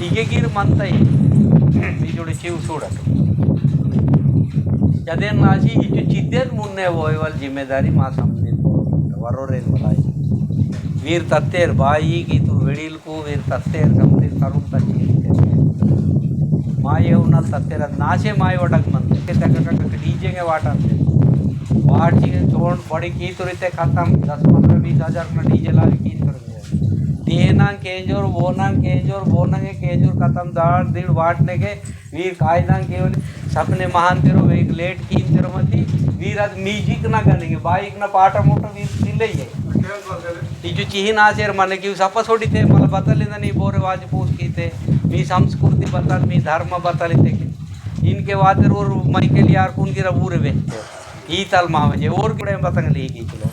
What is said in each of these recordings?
ఇగగిరి మంతై ఈ చూడు చివు చూడటు जदेन नाची इचु चिद्देन मुन्ने वोयवल जिम्मेदारी मा समझे वरोरेन मलाई वीर तत्तेर बाई की तू वेड़ील को वीर तत्तेर समझे करूं तच्ची माये उन्नत तत्तेर नाचे माये वडक मनते के तक डीजे के वाट आते वाट जी छोड़ बड़ी की तो रहते खत्म 10-15-20 का डीजे लावे की तो देना केंजोर बोना के केंजोर खत्म दाड़ दीड़ वाटने के वीर कायदा केवल सपने महान तेरो एक लेट की तेरो मती वीर आज म्यूजिक ना गाने बाइक ना पाटा मोटा वीर दिले ये इजु चिही नाचेर माने की सपा सोडी थे मला बतलिंदा नी बोरे वाज पूछ की थे मी संस्कृति बतल मी धर्म बतल थे इनके वादर और माइकेल यार कौन की रबूरे वेते ई तल मावे और की बतंग ली की चलो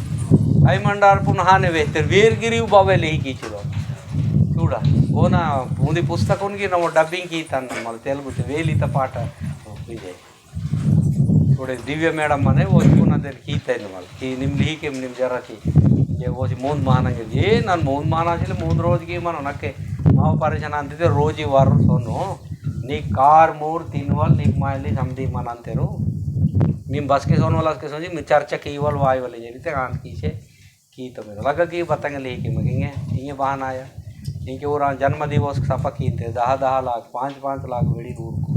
आई मंडार पुनहाने वेते वीरगिरी बावे ली की चलो చూడా ఓనా ఉంది పుస్తకంకి నమో డబ్బింగ్ కీతాను మళ్ళీ తెలుగు వేలిత పాట విజయ్ చూడే దివ్య మేడం అనే వచ్చుకున్నది కీతైంది మళ్ళీ నిమ్ లీకేం నిమ్ జరచి వచ్చి మూంದ್ మానంగా ఏ ನಾನು ಮೂಂದ್ ಮಾನಾಸಿಲ್ಲ ಮೂಂದ್ ರೋಜಿಗೆ ಮನ ನಕ್ಕೆ ಮಾವ ಪರೇಶಾನ ಅಂತಿದ್ದೆ ರೋಜಿ ವಾರ ಸೋನು ನೀ ಕಾರ್ ಮೂರ್ ತಿನ್ವಲ್ ನೀಕ್ ಮಾಯಲಿ ಸಮದಿ ಮನ ಅಂತೆರು ನಿಮ್ ಬಸ್ಗೆ ಸೋನ್ವಲ್ ಅಸ್ಕೆ ಸೋಜಿ ಮಿ ಚರ್ಚಾ ಕೀವಲ್ ವಾಯುವಲ್ ಜನಿತೆ ಕಾನ್ ಕೀಸೆ ಕೀತ ಮೇಲೆ ಲಗ ಕೀ ಬತಂಗ ಲೇಕೆ ಮಗಿಂಗೆ ಹಿಂಗೆ ಬಹಾನ ಆಯ इनके वो जन्म दिवस सपा की थे 10 लाख 5 लाख वेड़ी रूर को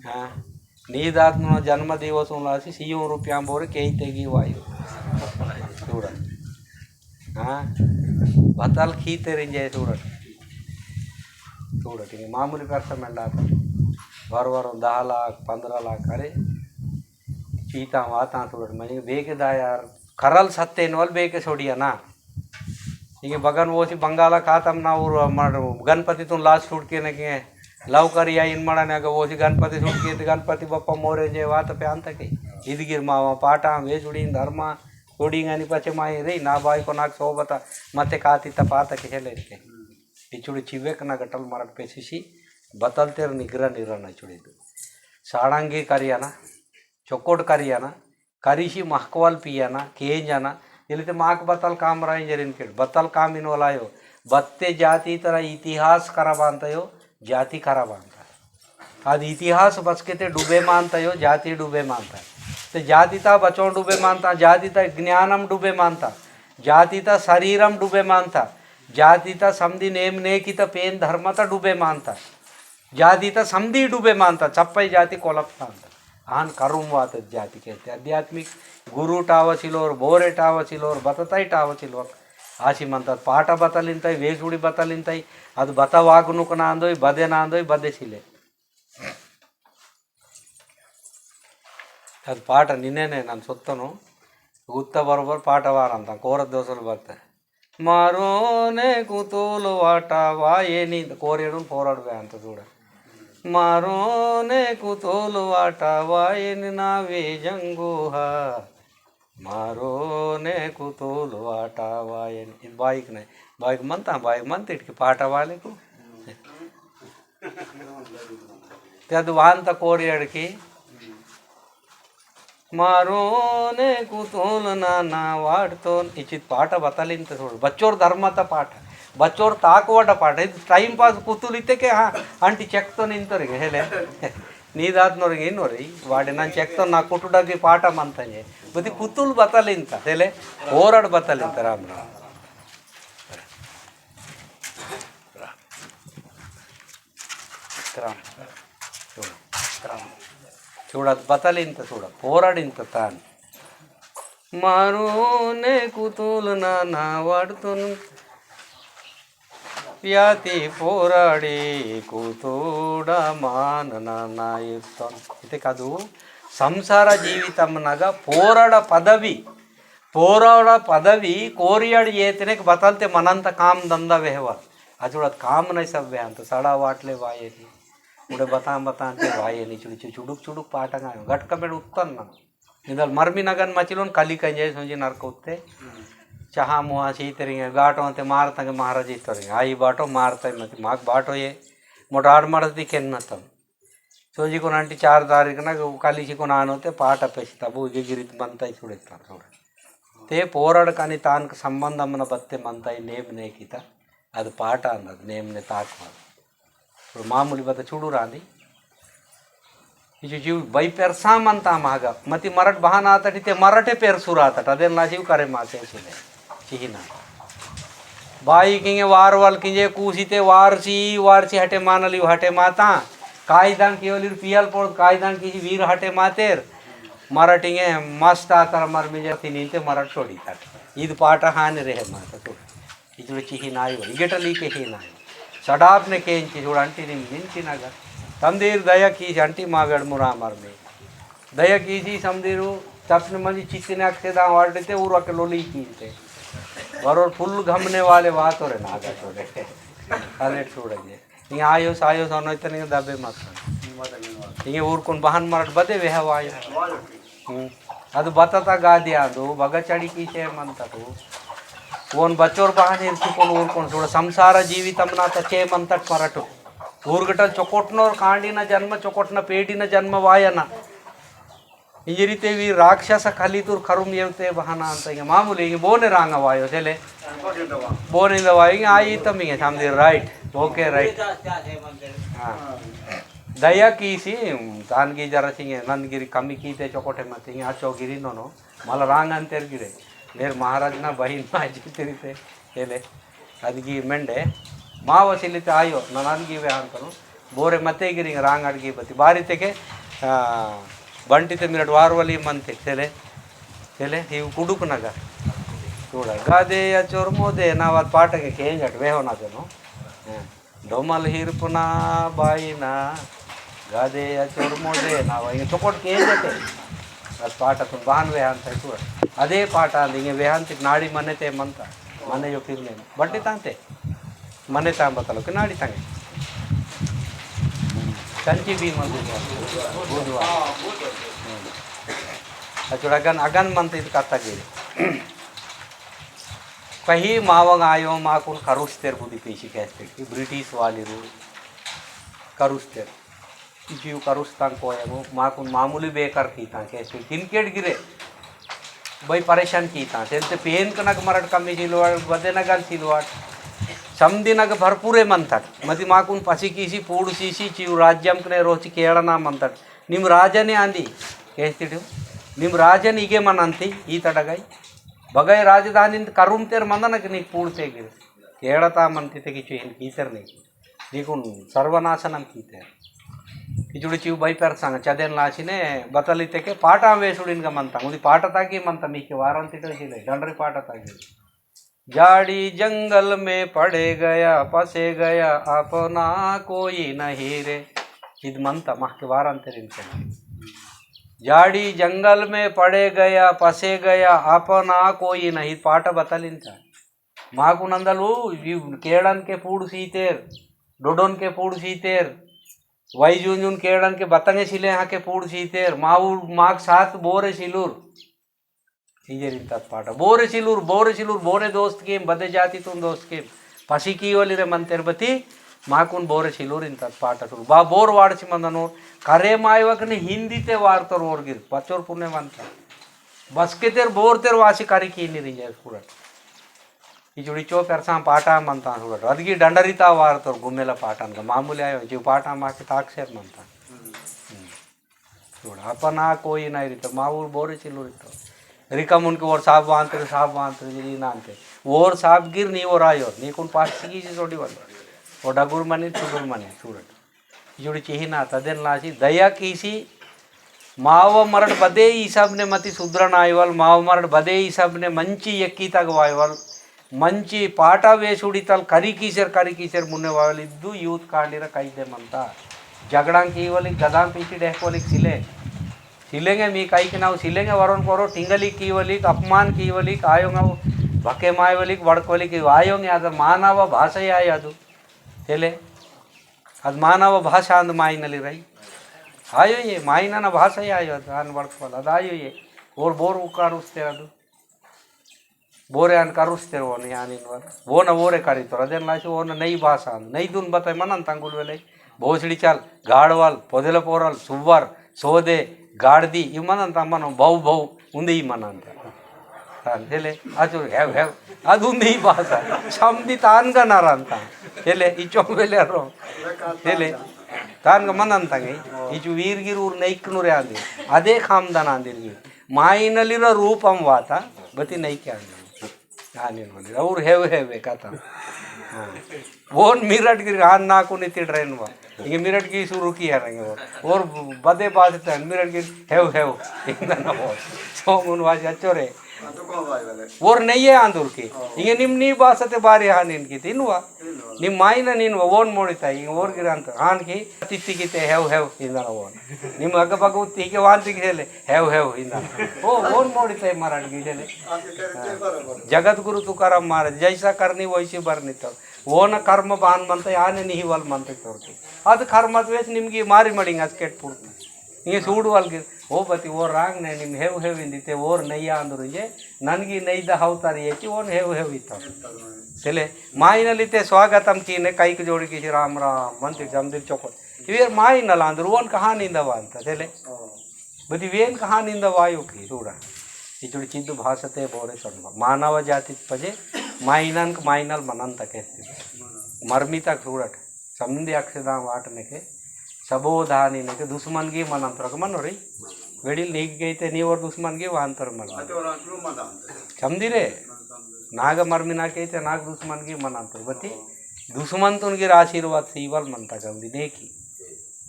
हाँ नीदात जन्म दिवस उलासी सी रुपया बोरे कई तेगी वायु चूड़ हाँ बतल खी तेरे जय चूड़ट चूड़ट मामूली पैसा मिल आता बार 10 लाख 15 लाख अरे चीता वाता चूड़ट मैं बेकेदा यार करल सत्ते नवल बेके छोड़िया ना ಈಗ ಬಗನ್ ಓಸಿ ಬಂಗಾಲ ಖಾತಮ್ ನಾವು ಗಣಪತಿ ತು ಲಾಸ್ಟ್ ಹುಡ್ಕೇನೆ ಲವ್ ಕರಿಯ ಇನ್ ಮಾಡಾನಾಗ ಓಸಿ ಗಣಪತಿ ಹುಡ್ಕಿದ್ದು ಗಣಪತಿ ಬಪ್ಪ ಮೋರೆ ಜೆ ವಾತ ಪೆ ಅಂತಕೆ ಇದಿಗಿರ್ ಮಾವ ಪಾಠ ವೇಸುಡಿನ ಧರ್ಮ ಕೊಡಿಂಗನಿ ಪಚೆ ಮಾಯಿ ರೇ ನಾ ಬಾಯಿ को नाक सोबता ಮತ್ತೆ ಕಾತಿತ್ತ ಪಾತಕೆ ಹೇಳಕ್ಕೆ ಇಚುಡಿ ಚಿವೆಕನ ಗಟಲ್ ಮರಟ್ ಪೆಸಿಸಿ ಬತಲ್ತೆರ್ ನಿಗ್ರ ನಿರನ ಇಚುಡಿದು ಸಾಡಂಗಿ ಕರಿಯಾನ ಚೊಕ್ಕೋಟ್ ಕರಿಯಾನ ಕರಿಸಿ ಮಹಕವಲ್ ಪಿಯಾನ ಕೇಂಜನ ಇಲ್ಲಿ ಮಾಕ್ ಬತ್ತಲ್ ಕಾಮ್ ರಾಯಿ ಜರಿನ್ ಕೇಳಿ ಬತ್ತಲ್ ಕಾಮ್ ಇನ್ವಲಾಯೋ ಬತ್ತೆ ಜಾತಿ ತರ ಇತಿಹಾಸ ಖರಾಬ ಅಂತಯೋ ಜಾತಿ ಖರಾಬ ಅಂತ ಅದು ಇತಿಹಾಸ ಬಸ್ಕೆತೆ डूबे मानतायो जाति डूबे मानता तो जातिता बचों डूबे मानता जातिता ज्ञानम डूबे मानता जातिता शरीरम डूबे मानता जातिता समधि नेम नेकिता पेन धर्मता डूबे मानता जातिता समधि डूबे मानता चप्पई जाति कोलपता ಅಂತ आन करुमवात जाति कहते आध्यात्मिक गुरु टावचिलोर बोरे टावचिलोर बतताई टावचिलोर आशी म्हणतात पाठ बतलिंताई वेसुडी बतलिंताई ಅದು ಬತವಾಗುನುಕ ನಾಂದೋಯ್ ಬದೆ ನಾಂದೋಯ್ ಬದೆಸಿಲೆ ಅದು ಪಾಠ ನಿನ್ನೆನೆ ನಾನು ಸುತ್ತನು ಉತ್ತ ಬರೋಬರ್ ಪಾಠವಾರ ಅಂತ ಕೋರ ದೋಸಲು ಬರ್ತೆ ಮಾರೋನೆ ಕುತೂಲು ವಾಟ ವಾಯೇನಿ ಕೋರೇನು ಹೋರಾಡ್ಬೇ ಅಂತ చూడ मारोने कुतोल वाटा वायन नावे जंगूहा मारोने कुतोल वाटा वायन बाइक नहीं बाइक मनता इटकी पाटा वाले को त्याद वाहन तक कोरी अड़की मारोने कुतोल नाना वाटतो इचित पाठ बतलिंत थोड़ा बच्चोर धर्मता पाठ बच्चोर ताकवाट पाठ टाइम पास कुतूलिते के हाँ अंटी ಚೆಕ್ತೋ ನಿಂತೋರಿಗೆ ಹೇಳೆ ನೀದಾದ್ನವ್ರಿಗೆ ಇನ್ನೋರಿ ವಾಡೆ ನಾನು ಚೆಕ್ತೋ ನಾ ಕುಟುಡಾಗಿ ಪಾಠ ಮಂತಂಜೆ ಬದಿ ಕುತೂಲ್ ಬತಲಿಂತ ಹೇಳೆ ಹೋರಾಡ್ ಬತಲಿಂತ ರಾಮ್ ರಾಮ್ చూడదు బతలింత చూడ పోరాడింత తాను మారునే కుతూలు నా వాడుతోను వ్యాతి పోరాడి కూతూడ మాననాయుత్తం ఇది కాదు సంసార జీవితంనగా పోరాడ పదవి కోరిಯಾಡಿ ಏತನೆಗೆ ಬತಲ್ತೆ ಮನಂತ ಕಾಮ್ ದಂದ ವ್ಯವಹಾರ ಅಜುಳತ್ ಕಾಮ್ ನೈ ಸವ್ಯ ಅಂತ ಸಡಾ ವಾಟ್ಲೆ ವಾಯೇನಿ उड़े बता अंते वायेनी चुड़ुक पाटंगा गटक मेड उत्तन इधर मरमी नगन मचिलोन कली कंजे सोंजी नरक उत्ते चहा मुहा चीतरिंगे गाटो अंते मारतंगे महाराज इतरिंगे आई बाटो मारता मत माक बाटो ये मोटाड़ मरदी केन्नतम सोजी को 4 तारीख ना कालीसी को नान होते पाट पेस्ता बूगे गिरित बनता चुड़ता ते पोराड़ कानी तान संबंध मन बत्ते मनता नेम नेकिता ಅದು ಪಾಠ ಅನ್ನೋದು ನೇಮ್ನೆ ತಾಕ್ಮಾದು ఇప్పుడు ಮಾಮೂಲಿ ಬತ್ತ ಚುಡುರಾಂದಿ इजु जीव बाई पेरसाम अंता मागा मती मराठ बहाना आता ते मराठे पेरसूर आता अदेन ला जीव करे मासे चिले चिहिना बाई किंगे वारवाल किंजे कूसीते वारसी हटे मानली हटे माता कायदान केवली पियल पोड कायदान की वीर हटे मातेर मराठीगे मस्त आता मर मिजे तिनीते मराठ छोडीतात इद पाठ हाने रहे माता तो इजु चिहिना आयो इगेटली के हिना सडापने केंची जोडंटी निंची नगर समदीर दया की अंटी मागड़ मुरामर में दया की समदीरू तपने मंजी चित्तने अक्से दा वाड़ते ऊर के लोली कीते बरोर फुल घमने वाले बात हो रहे नागा छोड़े अरे छोड़ेंगे ये आयो सोनो इतने दबे मत ये ऊर कौन बहन मरट बदे वे आयो ಅದು ಬತ್ತತ ಗಾದಿ ಅದು ಬಗಚಡಿ ಕೀಚೆ ಮಂತದು ಓನ್ ಬಚ್ಚೋರ್ ಬಹನ್ ಇರ್ಸಿಕೊಂಡು ಊರ್ಕೊಂಡು ಸುಡ ಸಂಸಾರ ಜೀವಿತಮ್ನ ತಚೆ ಮಂತಟ್ ಮರಟು ಊರ್ಗಟ ಚೊಕೊಟ್ನೋರ್ ಕಾಂಡಿನ ಜನ್ಮ ಚೊಕೊಟ್ನ ಪೇಟಿನ ಜನ್ಮ ವಾಯನ ಈ ರೀತಿ ವಿ ರಾಕ್ಷಸ ಕಲಿತೂರ್ ಕರುಮ್ ಏವ್ತೆ ಬಹನ ಅಂತ ಈಗ ಮಾಮೂಲಿ ಈಗ ಬೋನೆ ರಾಂಗ ವಾಯೋ ಸೆಲೆ ಬೋನಿಂದ ವಾಯೋ ಈಗ ಆಯಿ ತಮ್ಮಿಗೆ ಸಮದಿ ರೈಟ್ ಓಕೆ ರೈಟ್ ಹಾಂ दया की सी तान की जरा सिंगे नंदगिरी कमी की ते चौकोटे मत सिंगे आ चौगिरी नो मला रांग अंतर गिरे लेर महाराज ना बहिन माजी तिरिते हेले अदगी मेंडे मावसिलिते आयो ननगी वे अंतनु बोरे मते गिरी रांग अडगी बती बारी तेके बंटिते मिनट वारवली मंते तेले तेले ही कुडुक नगर చూడ గాదేయ చొర్మోదే నావల్ పాటకి కేంజట్ వేహోనాదేను డోమల్ హిర్పునా బాయినా गादेय चोरमोदे ನಾವು ಹಿಂಗೆ ತಕೊಂಡು ಕೇಂಜತೆ ಅದು ಪಾಠ ತುಂಬ ಬಹನ್ ವೇಹ ಅಂತ ಇತ್ತು ಅದೇ ಪಾಠ ಅಂದ ಹಿಂಗೆ ವೇಹ ಅಂತ ನಾಡಿ ಮನೆತೆ ಮಂತ ಮನೆಯೋ ಕಿರ್ನೆ ಬಡ್ಡಿ ತಾಂತೆ ಮನೆ ತಾಂಬತ್ತಲಕ್ಕೆ ನಾಡಿ ತಂಗೆ ಕಂಚಿ ಬಿ ಮಂದು ಬೂದುವ ಅದು ಅಗನ್ ಮಂತ ಇದು ಕತ್ತಾಗಿರಿ कहीं मावंग आयो माकुन करुस्तेर बुद्धि पेशी कहते कि ब्रिटिश वाली रू करुस्तेर जीव करुस्तान को है वो माकुन मामूली बेकार की था कैसे किनकेट गिरे भाई परेशान की था तेरे पेन कनक मरट कमी सिलवाड़ बदे नगल सिलवाड़ समदी नग भरपूरे मंतट मती माकुन पसी कीसी पूड सीसी चीव राज्यम कने रोची केळना मंतट निम राजने आंदी कैसे निम राजन इगे मनंती ई तडगाई बगय राजधानी करूम तेर मंदनक नी पूडते गिर केळता मंती ते किचु हिन कीतर नहीं निकुन सर्वनाशनम कीते इजुडी चीव बाई पर सांग चदेन लाचिने बतलिते के पाटा वेसुडिन ग मंता उदी पाटा ताकी मंता मीके वारंतिटो जिले डंडरी पाटा ताकी जाड़ी जंगल में पड़े गया पसे गया अपना कोई नहीं रे इद मंता माके वारंतिरिन के जाड़ी जंगल में पड़े गया पसे गया अपना कोई नहीं पाठ बतलिंता माकु नंदलु केड़न के पूड सीतेर डोडोन के पूड सीतेर वैजुन केड़न के बतंगे सिले यहाँ के पूड सीतेर माऊ माक साथ बोरे सिलूर इजरिंता पाठ बोरे सिलूर बोरे दोस्त के बदे जाती तुम दोस्त के पसी की वाली रे मंतेर बती माकुन बोरे सिलूर इंता पाठ सुरू बा बोर वाड़सी मंदनो करे मायवकने हिंदी ते वार्तर ओरगिर पचोर पुण्य मंता बस के तेर बोर तेर वासी करी की नहीं रही है पूरा इजुड़ी चो पेरसा पाटा मंता सूरट अदगी डंडरिता वार्तर गुमेला पाटन का मामूली आयो जीव पाटा माके ताक्षर मंता చూడ अपना कोई नहीं रितो माऊर बोरे चिलू रितो रिकम उनके और साहब वांतर जी नानते और साहब गिर नी और आयो नी कुन पास की छोड़ी वाली और डगुर मनी चुगुर मनी सूरट जुड़ी चिहिना तदेन लासी दया कीसी माव मरड बदे ई सब ने मति सुद्रन आयवल माव मरड बदे ई सब ने मंची यक्की तगवायवल मंची पाटा वेसुड़ी तल करी कीसर मुन्ने वावल इद्दु यूथ कांडिर कईदे मंता झगड़ा की वाली गदाम पीछे डेहकोली सिलेंगे मी कई के नाव सिलेंगे वरुण पोरो टिंगली की वाली अपमान की वाली आयोंगा भके माय वाली बड़कोली की आयोंगे अद मानव भाषा आय ಅದು तेले ಅದು ಮಾನವ ಭಾಷಾ ಅಂದ ಮಾಯಿನಲ್ಲಿ ರೈ ಆಯೋ ಏ ಮಾಯಿನ ಭಾಷೆ ಆಯೋ ಅದು ನಾನು ಬಡ್ಕೋಲ್ಲ ಅದು ಆಯೋ ಏ ಓರ್ ಬೋರ್ ಕರುಸ್ತೇವೆ ಅದು ಬೋರೆ ಅನ್ ಕರುಸ್ತೇವೆ ಓನ್ ಯಾನಿನ ಓನ ಓರೆ ಕರೀತಾರೆ ಅದೇನು ಲಾಸಿ ಓನ ನೈ ಭಾಷಾ ಅಂದ ನೈ ದುನ್ ಬತ್ತಾಯ ಮನನ್ ತಂಗುಲ್ ವೇಲೆ ಭೋಸಡಿ ಚಾಲ್ ಗಾಡವಾಲ್ ಪೊದೆಲ ಪೋರಲ್ ಸುವ್ವರ್ ಸೋದೆ ಗಾಡ್ದಿ ಇವ್ ಮನಂತ ಅಮ್ಮನ ಬೌ ಮುಂದೆ ಈ ಮನ ಅಂತ hele aju have adu nahi bhasa samdi tan ga naranta hele icho velero hele tan ga manantange ichu virgir ur naiknure andi ade khamdana andirgi mainalira roopam vata bati naikya andi yani ನೋಡಿ ಅವ್ರು ಹೇವೆ ಕಥಾ own ಮಿರಟ್ Gir ಹಾನ್ ನಾಕು ನಿಂತಿ train ವಾ ಹಿಂಗೆ ಮಿರಟ್ ಗಿ ಶುರು ಕಿಯಾ ನಂಗೆ और बदे बात है मिरट गिर हेव इंदा ना हो सो मुन वाज अच्छोरे और नहीं है आंदूर की ಹಿಂಗೆ ನಿಮ್ ನೀ ಬಾಸತೆ ಬಾರಿ ಹಾನ್ ಇನ್ಕಿ ತಿನ್ನುವ ನಿಮ್ಮ ಮಾಯಿನ ನೀನು ಓನ್ ಮೋಡಿತಾ ಹಿಂಗೆ ಓರ್ ಗಿರ ಅಂತ ಹಾನ್ ಕಿ ತಿತ್ತಿಗಿತೆ ಹೇವ್ ಇಂದ ನಾ ಓನ್ ನಿಮ್ಮ ಅಗ್ಗ ಪಕ್ಕ ಉತ್ತಿ ಹೀಗೆ ವಾಂತಿಗೆ ಹೇಲೆ ಹೇವ್ ಇಂದ ಓ ಓನ್ ಮೋಡಿತಾ ಮರಾಠ ಗಿಜೆಲೆ जगद्गुरु तुकाराम महाराज जैसा करनी वैसी बरनी तब ओन कर्म बान मनता याने नहीं वाल मनते तोरती ಅದು ಕರ್ಮದ ವೇಸ್ ನಿಮಗೆ ಮಾರಿ ಮಡಿಂಗ್ ಅಸ್ಕೆಟ್ ಪೂರ್ತಿ ಹಿಂಗೆ ಸೂಡುವಲ್ಗೆ ಓ ಬತ್ತಿ ಓರ್ ರಾಂಗ್ನೆ ನಿಮ್ಮ ಹೇವ್ ಇಂದಿತ್ತೆ ಓರ್ ನಯ್ಯ ಅಂದ್ರಿಗೆ ನನಗೆ ನೈದ ಹೌತಾರಿ ಏಚಿ ಓನ್ ಹೇವ್ ಇತ್ತ ಚಲೆ ಮಾಯಿನಲ್ಲಿತ್ತೆ ಸ್ವಾಗತಂ ಕೀನೆ ಕೈಗೆ ಜೋಡಿಗೆ ರಾಮ್ ಮಂತ್ರಿ ಜಮದಿರ್ ಚೌಕ ಇವೇ ಮಾಯಿನಲ್ಲ ಅಂದ್ರೆ ಓನ್ ಕಹಾನಿಂದವ ಅಂತ ಚಲೆ ಬದಿ ವೇನ್ ಕಹಾನಿಂದ ವಾಯು ಕಿ ಸೂಡ ಇಚುಡಿ ಚಿದ್ದು ಭಾಷತೆ ಬೋರೆ ಸಣ್ಣ ಮಾನವ ಜಾತಿ ಪಜೆ ಮಾಯಿನಂಕ ಮಾಯಿನಲ್ ಮನಂತ ಕೇಸ್ತಿದೆ ಮರ್ಮಿತಕ ಸೂಡಟ್ समंदी अक्षदा वाटने के सबोधानी ने के दुश्मन की मनांतर के मनो रही वेड़ी नीक गई थे नी और दुश्मन की वांतर मन समझी रे नाग मर्मिना के थे नाग दुश्मन की मनांतर बती दुश्मन तो उनके आशीर्वाद सीवल मनता गंदी नेकी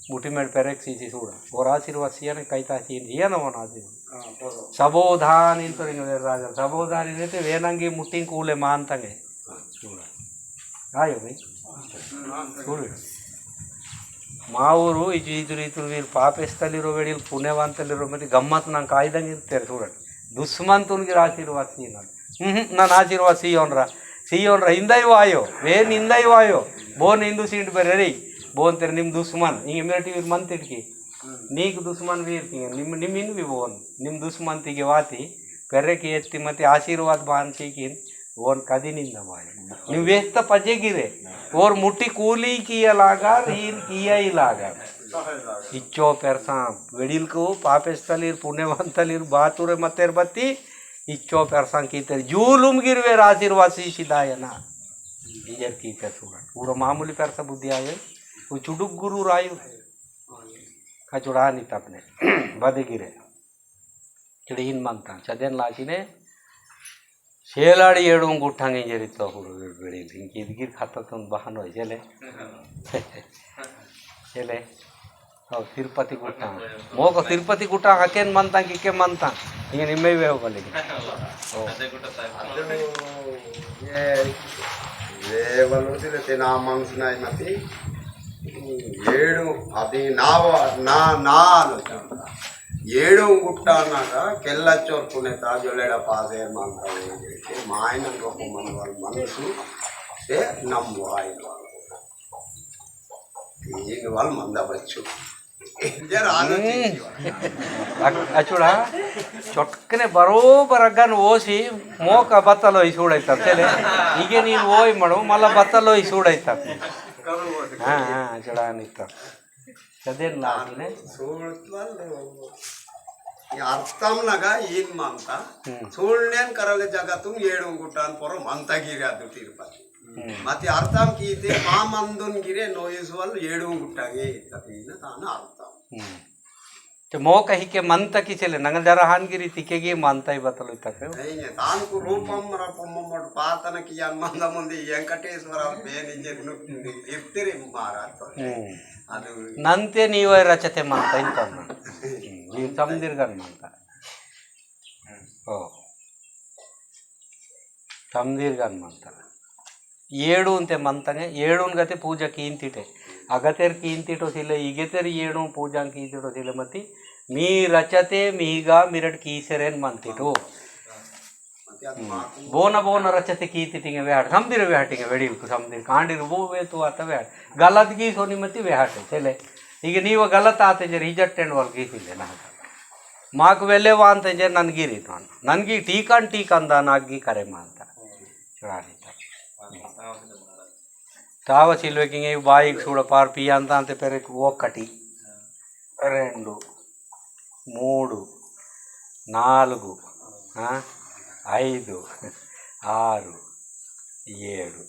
मुठी में पेरेक सी सूड़ा और आशीर्वाद सिया ने कहता सीन ये ना वन आशीर्वाद सबोधान इन तो रिंग राजा सबोधान ने ते वेनंगी मुट्टी कूले मानतंगे सूड़ा आयो भाई చూడు మా ఊరు ఇదురు వీరు పాపేస్తలిరో వేడి పుణ్యవంతలిరో మరి గమ్మత్ నాకు కాయిదంగా ఇರ್ತಾರೆ చూడండి ದುಸ್ಮಂತುನಿಗೆ ಆಶೀರ್ವಾದ ಸೀನಾడు ನಾನು ಆಶೀರ್ವಾದ ಸಿಯೋನ್ರ ಹಿಂದೈ ವಾಯೋ ವೇನ್ ಹಿಂದೈ ವಾಯೋ ಬೋನ್ ಹಿಂದೂ ಸೀಟ್ ಬೇರೆ ರೀ ಬೋನ್ ತೆರೆ ನಿಮ್ಮ ದುಶ್ಮನ್ ಹಿಂಗೆ ಮೇಟಿ ವೀರ್ ಮಂತಿಡ್ಕಿ ನೀಕು ದುಶ್ಮನ್ ವೀರ್ತಿ ನಿಮ್ಮ ಇನ್ನು ಬಿ ಬೋನ್ ನಿಮ್ಮ ದುಶ್ಮಂತಿಗೆ ವಾತಿ ಪೆರ್ರೆಗೆ ಎತ್ತಿ ಮತ್ತೆ ಆಶೀರ್ವಾದ ಬಾನ್ ಸೀಕಿನ್ ओन कदी निंदा माय निवेस्त पजे गिरे और मुट्ठी कूली किया लागा रीन किया ही लागा इच्चो पेरसा वेडिल को पापेस्तलीर पुण्यवंतलीर बातुरे मतेर बत्ती इच्चो पेरसा कीते जूलुम गिरवे आशीर्वासी सिदायना इजर कीते सुगा पूरा मामूली पेरसा बुद्धि आये वो चुडुक गुरु रायु खचुड़ा नहीं तपने बदे गिरे चिड़ीन मानता चदेन लाची ने शेलाड़ी एड़ू गुठांगे जरित बेड़ी हिंगी खाता तो बहान हो चले चले और तिरुपति गुट्टा मो को तिरुपति गुट्टा हकेन मनता कि के मनता हिंगे निम्मे वे होगा लेकिन ये वलोसी ते ना मंगसनाय मती ఏడు అది నాలు ఏడు గుట్ట అన్నాక కెళ్ళొచ్చుకునే తాజులేడ పాసే మంత్రం మా ఆయన మన వాళ్ళ మనసు నమ్ము ఆయన వాళ్ళు మందవచ్చు చూడా చొక్కనే బరోబర్ అగ్గను ఓసి మోక బత్తలో చూడైతారు చలే ಈಗ ನೀನು ಓಯ್ ಮಾಡು ಮళ్ళీ ಬತ್ತలో చూడైతారు చూడనిస్తారు చదేన్ ಅರ್ಥಂ ನಗ ಏನ್ ಮಂತ ಸುಳ್ನೇನ್ ಕರಗ ಜಗತ್ತು ಏಳು ಗುಟ್ಟ ಅನ್ಪೊರ ಮಂತಗಿರಿ ಅದು ತಿರುಪತಿ ಮತ್ತೆ ಅರ್ಥಂ ಕೀತೆ ಮಾ ಮಂದುನ್ ಗಿರೆ ನೋಯಿಸುವಲ್ ಏಳು ಗುಟ್ಟಾಗೆ ಇರ್ತದೆ ತಾನು ಅರ್ಥಂ ಮೋಕ ಹಿಕ್ಕೆ ಮಂತ ಕಿಸಲೆ ನಂಗ ಜರ ಹಾನ್ಗಿರಿ ತಿಕ್ಕೆಗೆ ಮಂತ ಇವತ್ತಲು ಇತ್ತಕ್ಕೆ ತಾನು ರೂಪಂ ರಪಂ ಮಡ್ ಪಾತನ ಕಿಯನ್ ಮಂದ ಮುಂದೆ ವೆಂಕಟೇಶ್ವರ ಬೇನಿಜೆನು ಇರ್ತಿರಿ ಮಹಾರಾಜ ಅದು ನಂತೆ ನೀವೇ ರಚತೆ ಮಂತ ಇಂತನ್ನ ನೀವು ಸಮದಿರ್ಗನ್ ಮಂತ ಓ ಸಮದಿರ್ಗನ್ ಮಂತ ಏಳು ಅಂತೆ ಮಂತನೆ ಏಳುನ್ ಗತೆ ಪೂಜಾ ಕೀಂತಿಟೆ ಅಗತೆರ್ ಕೀಂತಿಟೋ ಸಿಲೆ ಈಗೆತೆರ್ ಏಳು ಪೂಜಾ ಕೀಂತಿಟೋ ಸಿಲೆ ಮತ್ತಿ मी रचते मीगा मिरट कीसरेन मंतिटो बोन बोन रचते कीतिटिंगे वेहाट समदिर वेहाटिंगे वेडिल को समदिर कांडिर वो वे तो आता वेहाट गलत की सोनी मती वेहाट चले ಈಗ ನೀವು ಗಲತ್ ಆತೆ ಜರ ಹಿಜಟ್ಟೆಂಡ್ ವಲ್ ಗೀಸಿಲ್ಲ ನಾ ಮಾಕ್ ವೆಲೆವಾ ಅಂತ ಜರ ನನ್ಗಿರಿ ನಾನು ನನ್ಗೆ ಟೀಕ್ ಅಂದ ನಾಗಿ ಕರೆ ಮಾಂತ ಚುಡಾನಿ తావ సిల్వకింగ్ బాయికి చూడ పార్ పియ అంత అంతే పెరకు 1 2 3 4 5 6 7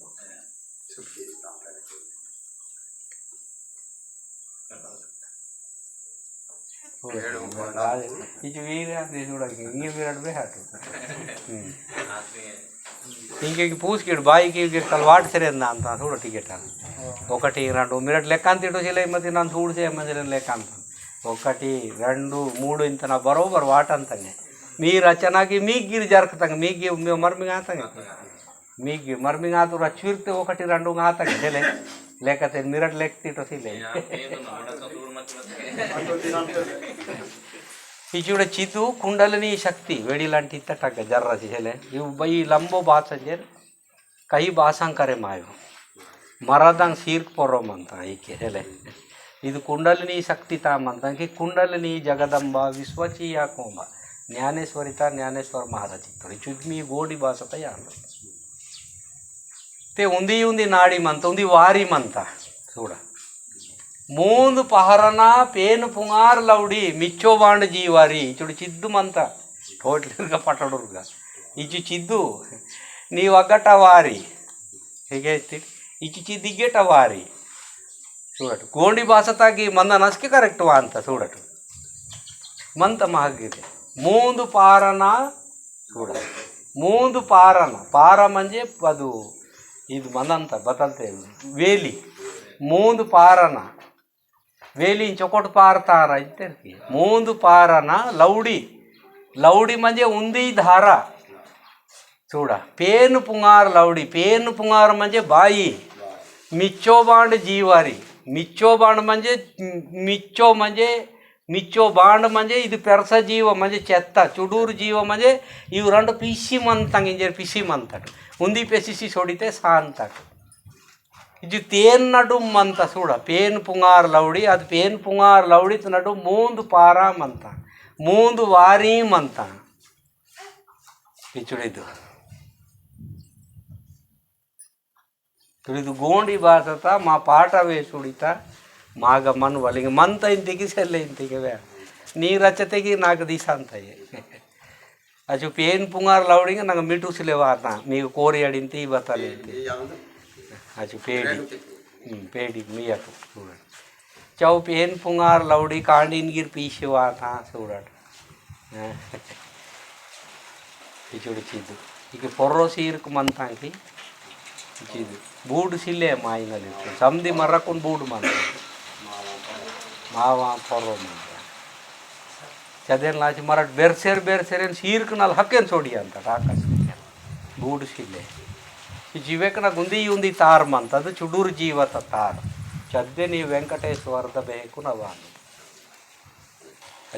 ఇది వీరే అది చూడకి ఇంకే విరాట్ బేహాటు ఇంకే పూసుకిడు బాయికి కలవాటు సరేందా అంత చూడ టికెట్ 1 2 మిరట్ లెక్క ಅಂತ ಇಟ್ಟು ಸಿಲೆ ಮತ್ತೆ ನಾನು చూడಸೆ ಮಂಜಲೆ ಲೆಕ್ಕ ಅಂತ 1 2 3 ಇಂತ ನಾ ಬರೋಬರ್ ವಾಟ ಅಂತಾನೆ మీరు అచ్చనాకి మీకు గిరి జరకతంగ మీకు మర్మిగా ఆతంగ మీకు మర్మిగా ఆతు రచ్చిర్తే 1 2 ఆతంగ తెలే లేకతే మిరట్ లెక్క తిటో సిలే ఈ చూడ చిత్తు కుండలిని శక్తి వేడి లాంటి తటక జర్రసి చెలే ఇವು ಬೈ ಲಂಬೋ ಬಾಸಂಜರ್ ಕೈ ಬಾಸಂಕರೆ ಮಾಯು ಮರದಂಗ್ ಸೀರ್ಕ್ ಪೊರೋಮ್ ಅಂತ ಈಕೆ ಹೇಳೆ ಇದು ಕುಂಡಲಿನಿ ಶಕ್ತಿ ತಾಮಂತಂಗೆ ಕುಂಡಲಿನಿ ಜಗದಂಬ ವಿಶ್ವಚೀಯ ಕೋಂಬ ಜ್ಞಾನೇಶ್ವರಿತ ಜ್ಞಾನೇಶ್ವರ ಮಹಾರಾಜ್ ಇತ್ತು ಚುಗ್ಮಿ ಗೋಡಿ ಬಾಸತ ಯಾರು ते ఉంది నాడి మంత ఉంది వారి మంత చూడ మూందు పహరన పేను పుంగార్ లౌడి మిచ్చో బాండ్ జీవారి ఇచుడు చిద్దు మంత టోటల్గా పట్టడురుగా ఇచ్చు చిద్దు నీ ఒగ్గట వారి హೀಗೆ ఇచ్చు చిద్దిగ్గేట వారి చూడటు ಗೋಂಡಿ ಬಾಸತಾಗಿ ಮಂದ ನಸ್ಕೆ ಕರೆಕ್ಟ್ ವಾ ಅಂತ చూడటు ಮಂತ ಮಹಗಿದೆ ಮೂಂದು ಪಾರನ చూడ ಮೂಂದು ಪಾರನ ಪಾರ ಮಂಜೆ ಅದು ಇದು ಮನಂತ ಬದಲ್ತೆ ವೇಲಿ ಮೂಂದು ಪಾರನ ವೇಲಿ ಚೊಕೊಟ್ಟು ಪಾರತಾರ ಇತ್ತರ್ಕಿ ಮೂಂದು ಪಾರನ ಲೌಡಿ ಲೌಡಿ ಮಂಜೆ ಉಂದಿ ಧಾರ చూడ పేను పుంగారు లౌడి పేను పుంగారు మంజే బాయి మిచ్చో బాండ్ జీవారి మిచ్చో బాండ్ మంజే మిచ్చో బాండ్ మంజే ఇది పెరస జీవ మంజే చెత్త చుడూరు జీవ మంజే ఇవి 2 పిసి మంతంగ ఇంజర్ పిసి మంతడు ఉంది పెసిసి సొడితే సా అంతడు ಇದು ತೇನ್ ನಡು ಮಂತ ಸೂಡ ಪೇನ್ ಪುಂಗಾರ್ ಲೌಡಿ ಅದು ಪೇನ್ ಪುಂಗಾರ್ ಲೌಡಿ ನಡು ಮೂಂದು ಪಾರ ಮಂತ ಮೂಂದು ವಾರಿ ಮಂತ ಇಚುಡಿದು ತುಳಿದು ಗೋಂಡಿ ಬಾಸತ ಮಾ ಪಾಠವೇ ಸುಡಿತ ಮಾಗ ಮನ್ ಒಲಿಗೆ ಮಂತ ಇಂತಿಗೆ ಸೆಲ್ಲ ಇಂತಿಗೆ ನೀ ರಚತೆಗೆ 4 ದಿವಸ ಅಂತಯೇ ಅಚು ಪೇನ್ ಪುಂಗಾರ್ ಲೌಡಿಗೆ ನಂಗೆ ಮಿಟುಸಿಲೆ ವಾತ మీకు కోరి అడింతి బతలే అచు పేడి మీయకు చూడండి చౌ పేన్ పుంగార్ లౌడి కాండిన్గిర్ పీసి వాత చూడండి ఇచుడు చిద్దు ఇక పొర్రో సీరుకు మంతాంకి ಚಿದು ಬೂಡು ಸಿಲ್ಲೆ ಮಾಯಿನಲ್ಲಿ ಸಮದಿ ಮರ್ರಕೊಂಡು ಬೂಡು ಮಂತ ಮಾವ ಪೊರ್ರೋ ಮಂತ ಚದೇನ್ ಲಾಚಿ ಮರಾಠ ಬೆರ್ಸೇರೇನು ಸೀರ್ಕನಲ್ಲಿ ಹಕ್ಕೇನು ಸೋಡಿ ಅಂತ ಆಕಾಶ ಬೂಡು ಸಿಲ್ಲೆ ಈ ಜೀವಕನ ಗುಂದಿ ಉಂದಿ ತಾರ್ ಮಂತ ಅದು ಚುಡೂರು ಜೀವತ ತಾರ್ ಚದ್ದೆ ನೀವು ವೆಂಕಟೇಶ್ವರದ ಬೇಕು ನವ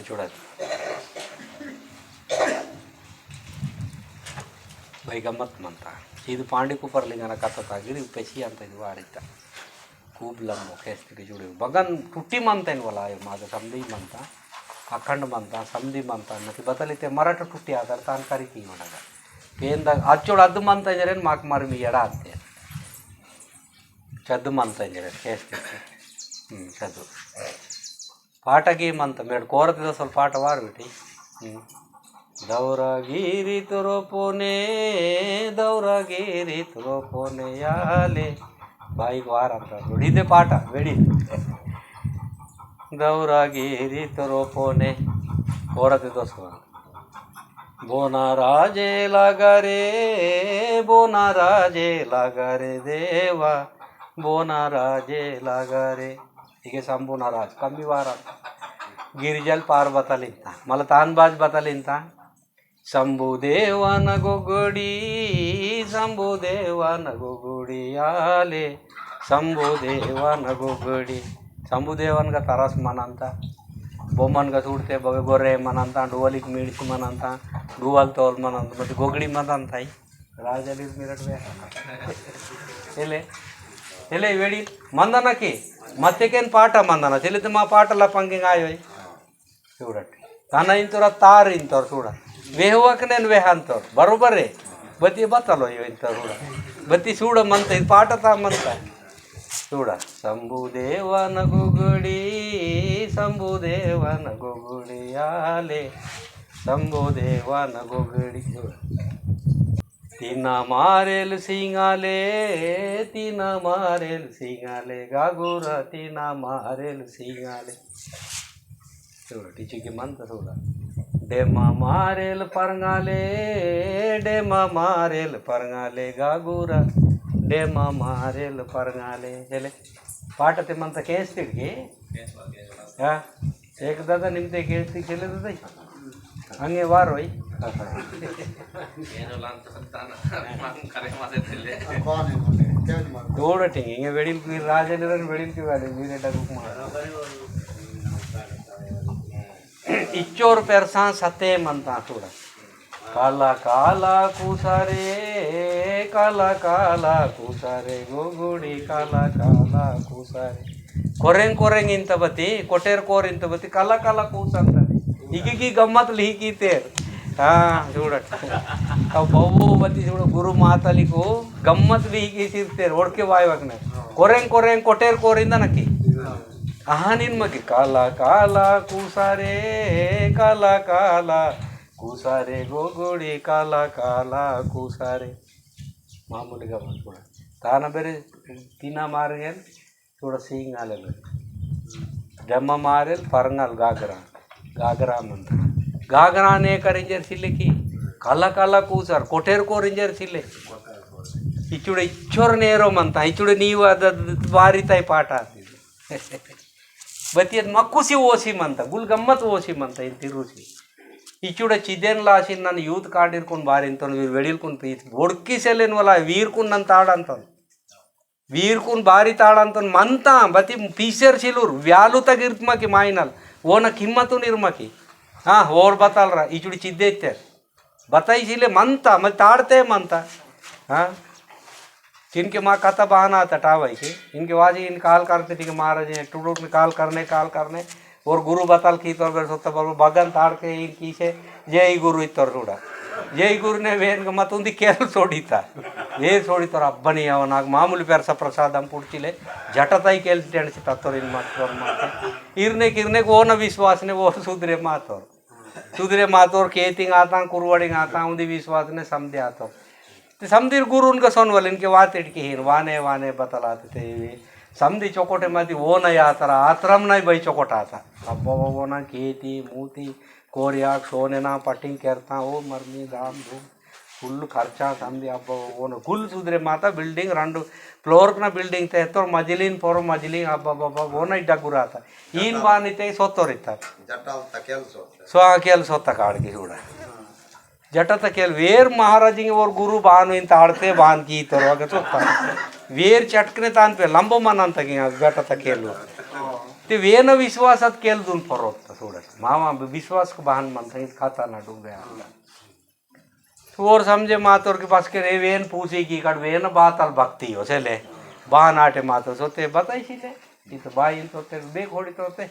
చూడదు ಬೈ ಗಮ್ಮತ್ ಮಂತ ಇದು ಪಾಂಡಿಕುಪರ್ಲಿಂಗನ ಕಥ ತಾಗಿರಿ ಪೆಸಿ ಅಂತ ಇದು ವಾಡಿದ್ದ ಕೂಬ್ಲಮ್ಮ ಕೇಸ್ತಿಗೆ ಜುಡಿ ಬಗನ್ ಟುಟ್ಟಿ ಮಂತ ಏನ್ವಲ್ಲ ಮಾದ ಸಮದಿ ಮಂತ ಅಖಂಡ ಮಂತ ಸಮದಿ ಮಂತ ಅನ್ನೋದು ಬದಲಿತೆ ಮರಾಠ ಟುಟ್ಟಿ ಆಧಾರ ತಾನು ಕರಿತಿ ಒಳಗ ಏನ್ದಾಗ ಅಚ್ಚೋಳು ಅದು ಮಂತ ಇಂಜರೇನು ಮಾಕ್ ಮಾರಿ ಮೀ ಎಡ ಅಂತೆ ಚದ್ದು ಮಂತ ಇಂಜರೇನು ಕೇಸ್ತಿತ್ತು ಚದ್ದು ಪಾಠಗಿ ಮಂತ ಮೇಡ್ ಕೋರತಿದ ಸ್ವಲ್ಪ ಪಾಠ ವಾರ್ಬಿಟ್ಟು ದೌರಗಿರಿ ತುರೋಪೋನೆ ಯಾಲೆ ಬಾಯಿಗೆ ವಾರ ಅಂತ ನೋಡಿ ಇದೇ ಪಾಠ ಬೇಡಿ ದೌರಗಿರಿ ತುರೋಪೋನೆ ಕೋರತಿದೋಸ್ಕರ ಬೋನರಾಜೆ ಲಗರೆ ದೇವ ಬೋನರಾಜೆ ಲಗರೆ ಹೀಗೆ ಸಂಬೂನರಾಜ್ ಕಮ್ಮಿ ವಾರ ಗಿರಿಜಲ್ ಪಾರ್ ಬತಲಿಂತ ಮಲ ತಾನ್ಬಾಜ್ ಬತಲಿಂತ ಶಂಭುದೇವನ ಗೊಗ್ಗಡಿ ಆಲೆ ಶಂಭುದೇವನ ಗೊಗ್ಗಡಿ ಶಂಭುದೇವನ್ಗ ತರಸ್ ಮನಂತ ಬೊಮ್ಮನ್ಗ ಸುಡ್ತೆ ಬಗೆ ಗೊರ್ರೆ ಮನಂತ ಡುವಲಿಗೆ ಮೀಡಿಸಿ ಮನಂತ ಡುವಲ್ ತೋಲ್ ಮನಂತ ಮತ್ತು ಗೊಗ್ಗಡಿ ಮನಂತಾಯಿ ರಾಜಲ್ಲಿ ಮಿರಟ್ವೆ ಎಲೆ ವೇಡಿ ಮಂದನಕ್ಕೆ ಮತ್ತೆಕೇನು ಪಾಠ ಮಂದನ ತಿಳಿದು ಮಾ ಪಾಠಲ್ಲ ಪಂಗಿಂಗ್ ಆಯೋಯ್ చూడండి తన ఇంతర తారు ఇంతరు చూడ వేహువకు నేను వేహ అంటారు బరోబరే బతి బతలో ఇంతరు చూడ బతి చూడమంత ఇది పాట తామంత చూడ శంభుదేవన గుగుడి ఆలే శంభుదేవన గుగుడి చూడ तीना मारेल सिंगाले तीना मारेल सिंगाले गागुरा तीना मारेल सिंगाले थोड़ा टीचर की मन तो थोड़ा डेमा मारेल परंगाले गागुरा डेमा मारेल परंगाले चले पाटते मनता केस्तिड्गी एक दादा निम्ते केस्ति चले दादा हंगे वारोई ನೋಡಟಿಂಗ್ ಹಿಂಗೆ ಬೆಳಿಲ್ಕಿ ರಾಜನಿರನ್ ಬೆಳಿಲ್ಕಿ ವಾಡಿ ಮೀನೆ ಡಗುಕ್ इच्चोर पेरसा सते मनता थोड़ा काला काला ಕೂಸಾರೆ ಗೋಗುಡಿ ಕಾಲ ಕೂಸಾರೆ ಕೊರೆಂಗ್ ಇಂತ ಬತ್ತಿ ಕೊಟೇರ್ ಕೋರ್ ಇಂತ ಬತ್ತಿ ಕಾಲ ಕೂಸ ಅಂತಾನೆ ಈಗೀಗ ಗಮ್ಮತ್ ಲಿಹಿಕೀತೇರ್ చూడట బవ్వు బతి చూడ గురు మాతలికు గమ్మత్ లిహికి సిర్తేర్ ಒಡ್ಕೆ ವಾಯವಾಗ್ನೆ ಕೊರೆಂಗ್ ಕೊಟೇರ್ ಕೋರಿಂದ ನಕ್ಕಿ ಆಹಾನಿನ್ ಮಗಿ ಕಾಲ ಕೂಸಾರೆ ಗೋಗುಡಿ ಕಾಲ ಕೂಸಾರೆ మామూలుగా కూడా తాన ಬೇರೆ తిన మారేల్ చూడ సింగాలే జమ్మ మారేల్ పరంగాల్ गागरा मंत्र गागरा ने करेंजर सिले की काला ಕೂಸರ್ ಕೊಟೇರ್ ಕೋರಿಂಜರ್ ಸಿಲೆ ಇಚುಡೆ ಇಚ್ಚೋರ್ ನೇರೋ ಮಂತ ಇಚುಡೆ ನೀವು ಅದ ಬಾರಿತಾಯಿ ಪಾಠ ಆಗ್ತಿದ್ರು ಬತ್ತಿ ಅದು ಮಕ್ಕುಸಿ ಓಸಿ ಮಂತ ಗುಲ್ ಗಮ್ಮತ್ ಓಸಿ ಮಂತ ಇದು ತಿರುಸಿ ಇಚುಡೆ ಚಿದೇನ್ ಲಾಸಿನ್ ನಾನು ಯೂತ್ ಕಾರ್ಡ್ ಇರ್ಕೊಂಡು ಬಾರಿ ಅಂತ వెడిల్కొని పీతి ఒడ్కిసెలేని వల్ల వీర్కుని నన్ను తాడంతాను వీర్కుని భారీ తాడంತಾನು ಮಂತ ಬತ್ತಿ ಪೀಸರ್ ಸಿಲೂರು ವ್ಯಾಲು ತಗಿರ್ತಮಕಿ ಮಾಯಿನಲ್ ಓನ ಕಿಮ್ಮತ್ತು ನಿರ್ಮಕಿ ಓರ್ ಬತ್ತಲ್ರ ಇಚುಡಿ ಚಿದ್ದೈತೆ बताइसिले मनता मग ताड़ते मनता जिनके माँ कथा बहाना आता टावाई के इनके वाजी इन काल करते ठीक महाराज टूट में काल करने और गुरु बताल की तौर पर सोता पर भगन ताड़ के इनकी से जय गुरु इतर रूढ़ा जय गुरु ने वेन का मत उन्दी केल सोड़ीता वे सोड़ी तोर अब्बनी अव नाग मामूली पेरसा प्रसादम पुड़चिले जटताई केल टेंड तत्वर इन मत इरने ओन विश्वास ने वो सुधरे मातोर केतिंग आता कुरवड़िंग आता उन्दी विश्वास ने समझे आता तो समझिर गुरु उनका सोनवल इनके वात इटकी हिन वाने बतलाते थे समझी चौकोटे माती वो नहीं आता आतरम नहीं भाई चौकोट आता अब वो ना खेती मूती कोरिया सोने ना पटिंग करता ओ मरमी धाम धूम फुल खर्चा समझी अब वो ना गुल सुधरे माता बिल्डिंग रंडु फ्लोर ना बिल्डिंग थे तो मजलिन पोरो मजलिन अब वो नहीं डगुरा था इन बानिते सोतोरिता सो केल सोता काड़की चूड़ा जटत केल वेर महाराज और गुरु बानु इंत आड़ते बान की तरह सोता वेर चटकने तान पे लंबो मन ಅಂತ जटत केलु ते वेन विश्वासत केल दुन परोत थोड़ा मामा विश्वास को बहान मन था खाता ना डूबे और समझे मातोर के पास के रे वेन पूछी की कट वेन बात अल भक्ति हो चले बान आटे मातो सोते बताई सीते ये तो बाई तो ते बे घोड़ी तोते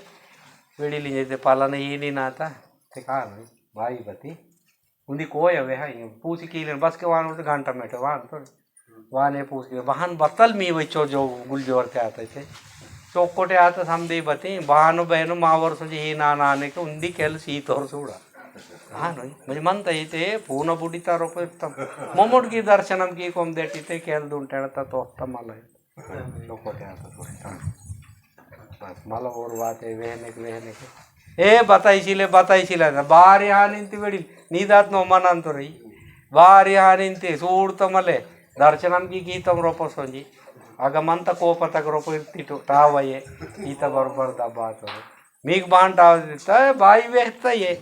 वेड़ी ली जैसे पाला नहीं ये नहीं नाता ते कहा नहीं भाई बती उन्दी कोई अवे है पूछ की लेन बस के वाहन उठे घंटा में वाहन तो वाहन पूछ के वाहन बतल मी वही चो जो गुलजोर के आते थे चौकोटे आते समझे बती बहानो बहनो मावर सोची ही नाना आने के उन्दी केल सीत और सूड़ा हाँ नहीं मुझे मन ते पूर्ण बुढ़ीता रोपे मोमोड की दर्शनम की कोम देती थे केल दून टेढ़ता तो तमाल चौकोटे आता थोड़ा बस मला और बात है वहने के ए बताइसिले बार यहाँ निंती बेड़ी नीदात नो मन अंत रही बार यहाँ निंती सूड़त मले दर्शनम की गीतम रोपो सोंजी आग मंत कोपतक रोपो इर्तिटो टावये ईत बरबर दबात मीग बाण टाव देता है बाई वेहता ये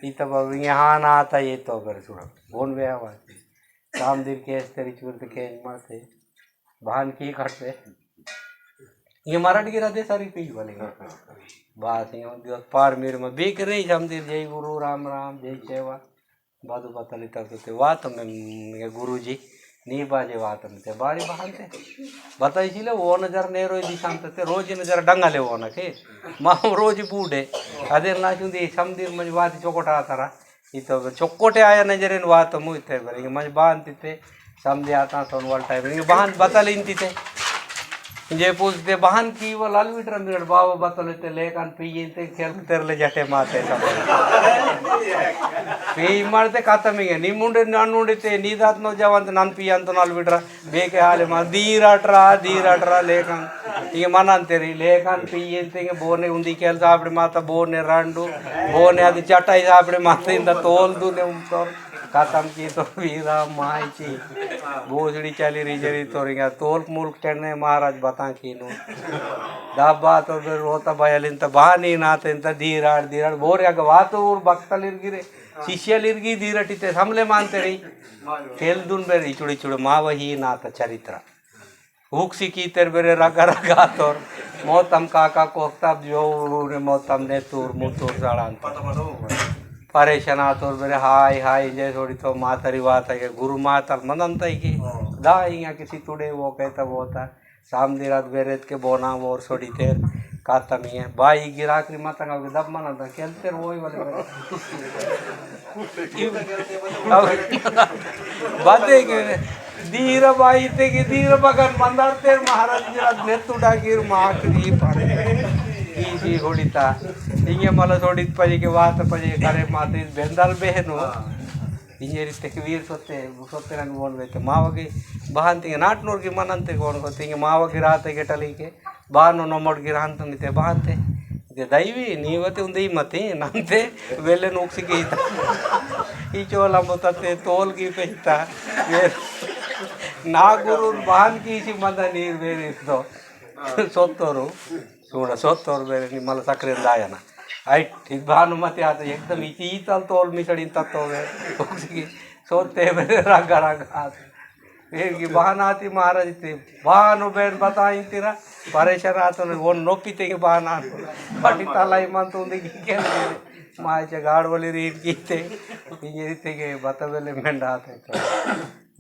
ईत बर यहाँ ना आता ये तो अगर सुना बोन वे आवाज काम दिल केस तेरी चूरत केंज मारते बहान की खटते ये मराठी गिरा दे सारी पी वाले बात दिवस पार मेरे में बेक नहीं समझे जय गुरु राम जय सेवा बादू बतली तक ते वात में गुरु जी नी बाजे वात में ते बारी बहान थे बताइए वो नजर नेरो दिशा ते रोज नजर डंगाले वो न के माँ रोज बूढ़े अदे ना चुंदी समझी मज बात चौकोटा आता रहा ये तो चौकोटे आया नजर इन वात मुझे मज बांधते थे समझे आता सोनवाल टाइम बहान बता लेती थे जे पूछते बहन की वो लाल मीटर मिनट बाबा बतलते लेकिन पीते खेल तेरले जटे माते पी मारते खाता में नी मुंडे नानुंडिते नी दात नो जवंत नन पी अंत नाल मीटर बेके हाले मा दीराट्रा लेकिन ಈಗ ಮನಂತೇರಿ ಲೇಖನ್ ಪೀಯಂತೆಗೆ ಬೋನೆ ಉಂದಿ ಕೆಲಸ ಆಬಿಡಿ ಮಾತ ಬೋನೆ ರಂಡು ಬೋನೆ ಅದು ಚಟಾಯಿ ಆಬಿಡಿ ಮಾತೆಯಿಂದ ತೋಲ್ದು ಉಂಟೋರು खत्म की तो वीरा मायची भोजड़ी चली रही जरी तो रिंगा तोल मुल्क चढ़ने महाराज बता की नो दाबा तो रोता भयलिंत बानी नातेंत दीराड़ बोर याग वातो ऊर भक्तलिर्गिरे शिष्यलिर्गी दीरटिते हमले मानते रही खेल दुन बेरी चुड़ी चुड़ी मावही नाथ चरित्र हुक्सी की तेर बेरे रगा रगा तोर मोतम काका कोक्ता जो ने मोतम ने तूर मुतूर साड़ांत परेशान आतोर बेरे हाय जय थोड़ी तो मातरी बात है गुरु माता मनंत है कि दा यहाँ किसी तुड़े वो कहता वो था सामने रात बेरेत के बोना वो और सोड़ी तेर काता मी है बाई गिरा करी माता का दब मनंत खेलते वो ही वाले बातें के धीर बाई ते की धीर बगन मंदार तेर महाराज रात नेतुड़ा गिर माकरी पारे ಈಸಿ ಹೊಡಿತಾ ಹಿಂಗೆ ಮಲ ಹೊಡಿದ ಪಜಿಗೆ ವಾತ ಪಜಿಗೆ ಕರೆ ಮಾತು ಬೆಂದಲ್ ಬೇನು ಹಿಂಗೆ ರೀತಿಗೆ ವೀರ್ ಸೊತ್ತೆ ನನಗೆ ಓನ್ಬೇಕು ಮಾವಗಿ ಬಹಾಂತಿಗೆ ನಾಟ್ನೋರ್ಗೆ ಮನಂತಿಗೆ ಓನ್ಕೋತೆ ಹಿಂಗೆ ಮಾವಗಿ ರಾತೆಗೆ ಟಲಿಗೆ ಬಾನು ನಮ್ಮೊಡ್ಗಿರ ಅಂತಂದಿತ್ತೆ ಬಹಾಂತೆ ಇದೆ ದೈವಿ ನೀವತ್ತೆ ಒಂದು ಮತ್ತೆ ನಂತೆ ವೆಲ್ಲೆ ನೋಕ್ಸಿಗೆ ಈತ ಈ ಚೋಲಂಬುತ್ತೆ ತೋಲ್ಗಿ ಪೆಯ್ತ ನಾಗುರು ಬಾನ್ ಕೀಸಿ ಮಂದ ನೀರು ಬೇರೆ ಇತ್ತು ಸೊತ್ತೋರು सोना सोत्तोर बेरे निम्मल सक्रिय दायना आइट ठीक भानुमति आते एकदम इतीतल तोल मिसड़ी तत्व है उसी सोते बेरे रागा फिर की बहन आती महाराज थे बहन बेन बताई तेरा परेशान आते वो नोपीते के बहन आते पटी तालाई मन तो उन्हें क्या माय चे गाड़ वाली रीत की थे ये रीते के बतवेले मेंढा आते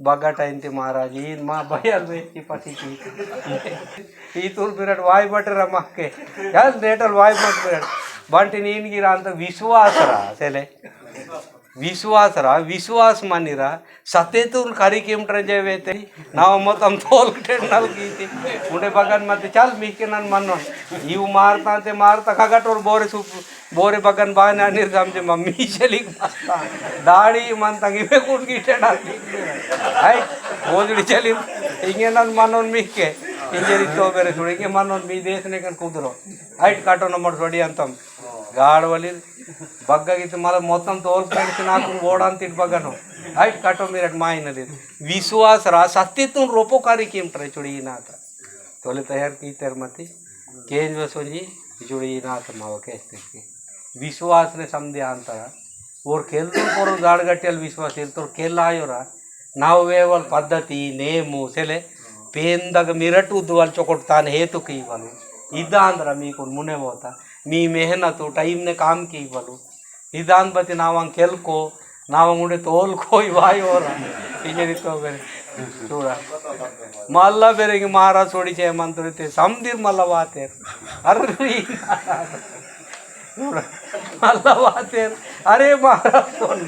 बगा टाइम थे महाराज इन माँ भयल बेची पटी की ಈ ತೂರ್ ಬಿರಟ್ ವಾಯ್ ಬಟ್ರ ಮಕ್ಕೆ ಯಾರು ನೇಟಲ್ ವಾಯ್ ಮಟ್ ಬಿರಟ್ ಬಂಟಿ ನೀನ್ಗಿರ ಅಂತ ವಿಶ್ವಾಸರ ಸೆಲೆ ವಿಶ್ವಾಸ ಮಾನಿರ ಸತ್ಯತೂರ್ ಕರಿ ಕಿಮ್ಟ್ರ ಜೇವೇತೆ ನಾವು ಮೊತ್ತಮ್ ತೋಲ್ ಟೆನ್ನಲ್ ಗೀತಿ ಉಂಡೆ ಬಗನ್ ಮತ್ತೆ ಚಲ್ ಮಿಕ್ಕೆ ನನ್ ಮನ್ನೋ ಇವು ಮಾರ್ತಾ ಕಗಟೋರ್ ಬೋರೆ ಬಗನ್ ಬಾನ ನೀರ್ ಸಮಜೆ ಮಮ್ಮಿ ಚಲಿಗ್ ಮಸ್ತ ದಾಡಿ ಮಂತಂಗ್ ಇವೆ ಕುಡ್ ಗೀಟೆಡ ಐ ಓದಿಡಿ ಚಲಿ ಹಿಂಗೆ ನನ್ ಮನ್ನೋನ್ ಮಿಕ್ಕೆ इंजरी तो बेरे छोड़ेंगे मानो मी देश ने कन कूदरो हाइट काटो नंबर छोड़ी अंतम गाड़ वाली बग्गा की तुम्हारा मोतम तोल पेंट से नाकुन वोडान तिट बगनो हाइट काटो मेरे माई नदी विश्वास रा सत्य तुम रोपोकारी कीम ट्रे चुड़ी नाथ तोले तैयार की तेर मती केंज वसोजी चुड़ी नाथ माव कहते की विश्वास ने समझे अंतर और खेल तो पोरो गाड़ गट्यल विश्वास तो खेल आयो रा नाव वेवल पद्धति नेमु सेले पेंदग मिरट उद्वल चौकट तान हेतु की बलू इदान रमी को मुने होता मी मेहनत टाइम ने काम की बलू इदान बती नावंग खेल को नावंग उड़े तोल को वाई हो रहा इंजरी तो बेरे चूड़ा मल्ला बेरे की महाराज सोड़ी चे मंत्र थे समदिर मल्ला वाते अरे मल्ला वाते अरे महाराज सोन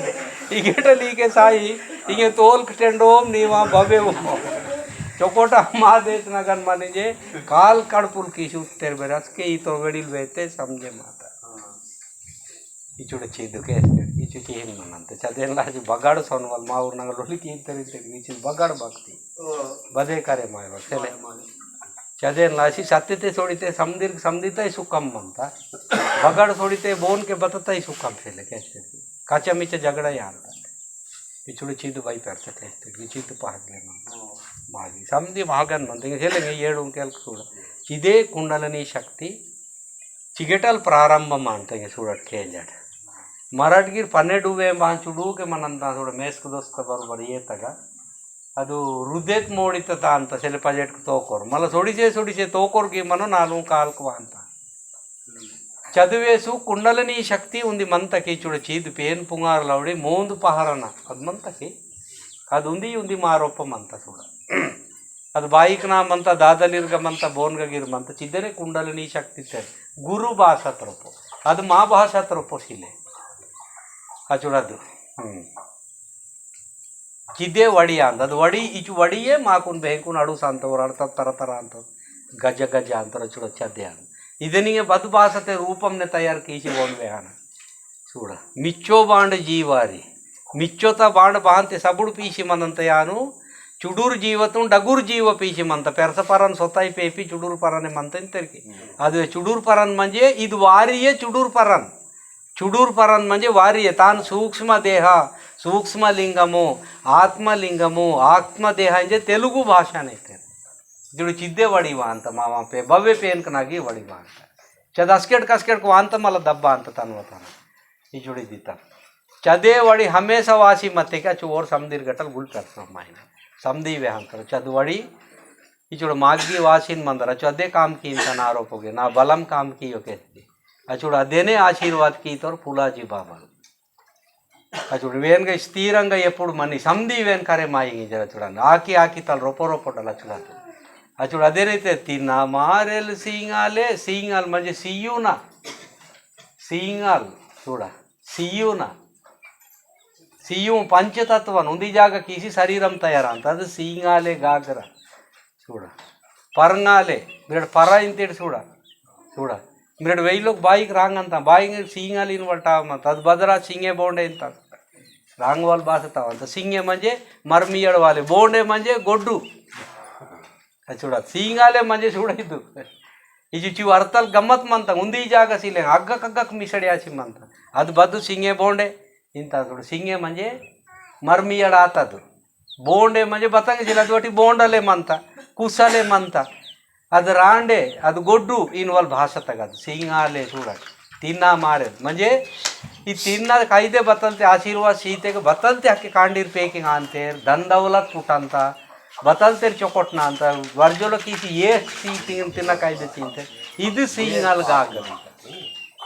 इगेटली के साई इगे तोल टेंडोम नीवा भवे वो चौकोटा महादेश नगर माने काल कड़पुल की तेरे बेरस के ही तो वेडिल वेते समझे माता इचुड़े चीद के इचु की हिम मनंते चदेन लाज बगाड़ सोनवल माउर नगर लोली की तेरी तेरी इचु बगाड़ भक्ति बदे करे माय वसेले चदेन लासी सत्यते सोड़ीते समदिते सुकम मनता बगाड़ सोड़ीते बोन के बतता ही सुकम फेले कैसे काचा मीचे झगड़ा यानता इचुड़े चीद बाई परते चीद पागले मागी समझी मागन मंदिर हेलेंगे येड़ू के चिदे कुंडलनी शक्ति चिगेटल प्रारंभ मानते सूरत खेजट मराठगिर 12 वे मांचुडू के मनंता थोड़ा मेस्क दोस्त बरोबर ये तक ಅದು ಹೃದಯಕ್ ಮೋಡಿತ ಅಂತ ಸೆಲೆ ಪಜೆಟ್ ತೋಕೋರು ಮಲ್ಲ ಸೊಡಿಸೆ ತೋಕೋರ್ಗೆ ಮನೋ ನಾಲು ಕಾಲ್ಕವ ಅಂತ చదివేసు కుండలని శక్తి ఉంది మంతకి చూడ చీదు పేన్ పుంగారులవడి మోందు పహారన అది మంతకి అది ఉంది మారొప్పమంత చూడ ಅದು ಬಾಯಿಕನಾಮಂತ ದಾದಲಿರ್ಗಮಂತ ಬೋನ್ಗಗಿರ್ಮಂತ ಚಿದ್ದನೆ ಕುಂಡಲಿನಿ ಶಕ್ತಿ ಗುರು ಭಾಷಾ ತರಪು ಅದು ಮಾ ಭಾಷಾ ತರಪು ಶಿಲೆ ಅಚುಡದು ಚಿದ್ದೆ ವಡಿ ಅಂತ ಅದು ವಡಿ ಇಚು ವಡಿಯೇ ಮಾಕುನ್ ಬೇಕುನ್ ಅಡು ಸಂತವ್ರು ಅಡ್ತ ತರ ಅಂತ గజ గజ అంతర చూడొచ్చు అధ్యాయం ఇదనిగే బదు భాషతే రూపంనే తయారు కీసి ఓన్వేహాన చూడ మిచ్చో బాండ్ జీవారి మిచ్చోత బాండ్ బాంతే సబుడు పీసి మనంతయాను ಚುಡೂರು ಜೀವತ್ತು ಡಗೂರು ಜೀವ ಪೀಸಿ ಮಂತ ಪೆರಸ ಪರನ್ ಸೊತ್ತಾಯಿ ಪೇಪಿ ಚುಡೂರು ಪರನೆ ಮಂತ ಇಂತರಿಗೆ ಅದು ಚುಡೂರು ಪರನ್ ಮಂಜೆ ಇದು ವಾರಿಯೇ ಚುಡೂರು ಪರನ್ ಮಂಜೆ ವಾರಿಯೇ ತಾನು ಸೂಕ್ಷ್ಮ ದೇಹ ಸೂಕ್ಷ್ಮ ಲಿಂಗము ఆత్మలింగము ఆత్మదేహ అంటే తెలుగు భాషనైతే ఇప్పుడు చిద్దే వడివా అంత మామ పే భవ్య పేన్క నాగి వడివా అంత చద అస్కెట్ కస్కెట్ వాంత మళ్ళీ దబ్బా అంత తనవతాను ఈ చూడి దిత్త చదే వడి హమేషా వాసి మత్తే क्या चोर समदीर गटल गुल करता मायने समदी वे अंतर चदवड़ी इचुड़ मागी वासिन मंदर अदे काम की इंसान आरोप हो गए ना बलम काम की कहती अचुड़ अदेने आशीर्वाद की तोर फूलाजी बाबा अचुड़ वेन का स्थिरंग एपड़ मनी समदी वेन करे माई जरा चूड़ा आकी आकी तल रोपो रोपोटल चूड़ा अचुड़ अदे रीते तीना मारेल सींगाले सींगाल म्हणजे सीयूना सींगाल चूड़ा सीयूना ಸಿಯು ಪಂಚತತ್ವನ ಒಂದಿ ಜಾಗ ಕೀಸಿ ಶರೀರಂ ತಯಾರ ಅಂತ ಅದು ಸೀಂಗಾಲೆ ಗಾಗ್ರ చూడ పరంగాలే మీరు పర ఇంతేడు చూడ మీరు వెయ్యిలోకి బాయికి రాంగంత బాయికి సీంగాలు ఇన్వల్టామంత అది బదరా సింగే బోండే ఇంత రాంగ్ వాళ్ళు బాసతావంత సింగే మంజే మర్మియడ వాలే బోండే మంజే గొడ్డు అది చూడ సీంగాలే మంజే చూడయిద్దు ఇది చివు అర్థాలు గమ్మత్ మంత ఉంది జాಗ ಸಿಲೆ ಅಗ್ಗಕ್ಕಗ್ಗಕ್ಕೆ ಮಿಸಡಿಯಾಸಿ ಮಂತ ಅದು ಬದ್ದು సింగే బోండే ಇಂಥ చూడు సింగే म्हणजे मरमियड आताದು बोंडे म्हणजे बतंग अदोटी बोंडले मंत कुसले मंत ಅದು ರಾಂಡೆ ಅದು ಗೊಡ್ಡು ಇನ್ವಾಲ್ ಭಾಷೆ ತಗದು ಸಿಂಗಾಲೆ చూడ ತಿನ್ನ ಮಾರೆ म्हणजे ಈ ತಿನ್ನ ಕಾಯ್ದೆ ಬತ್ತಲ್ತೆ ಆಶೀರ್ವಾದ ಸೀತೆಗೆ ಬತ್ತಲ್ತೆ ಹಕ್ಕೆ ಕಾಂಡೀರ್ ಪೇಕಿಂಗ್ ಅಂತೆ ದಂದವಲತ್ ಪುಟ್ಟಂತ ಬತ್ತಲ್ತೆ ಚೊಕೊಟ್ನ ಅಂತ ವರ್ಜೋಲ ಕೀಸಿ ಸಿ ತಿನ್ನ ಕಾಯ್ದೆ ತಿಂತೆ ಇದು ಸಿಂಗಾಲ್ಗಾಗ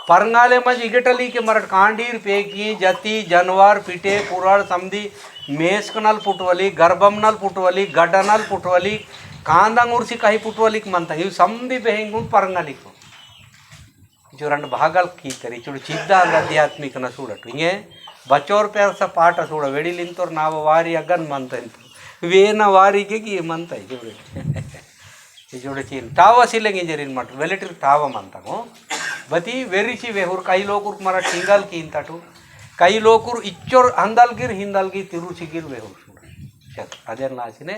परंगाले मज इगटली के मरट कांडीर पेकी जति जनवार पिटे पुराड़ समधी मेस्कनल पुटवली गर्भमनल पुटवली गड्डनल पुटवली कांदंग उर्सी कहीं पुटवली मंत इव समधी बेहंगु परंगालिको जो रंड भागल की तरी चूड़ चिद्द आध्यात्मिक न चूडटु हिंगे बच्चोर पेरस पाठ चूड़ वेडिलिंतोर नाव वारी अगन मंत वेन वारिके की मंत चूड़ चूड़ चीन टाव सिलेंगे जरीन मट वेलिटिर टाव मंतगो बती वेरीची वेहूर काही लोकूर मरा टिंगल की इंतटू काही लोकूर इच्चोर हंदलगिर हिंदलगी तिरुचिगिर वेहूर चल अदे नाचिने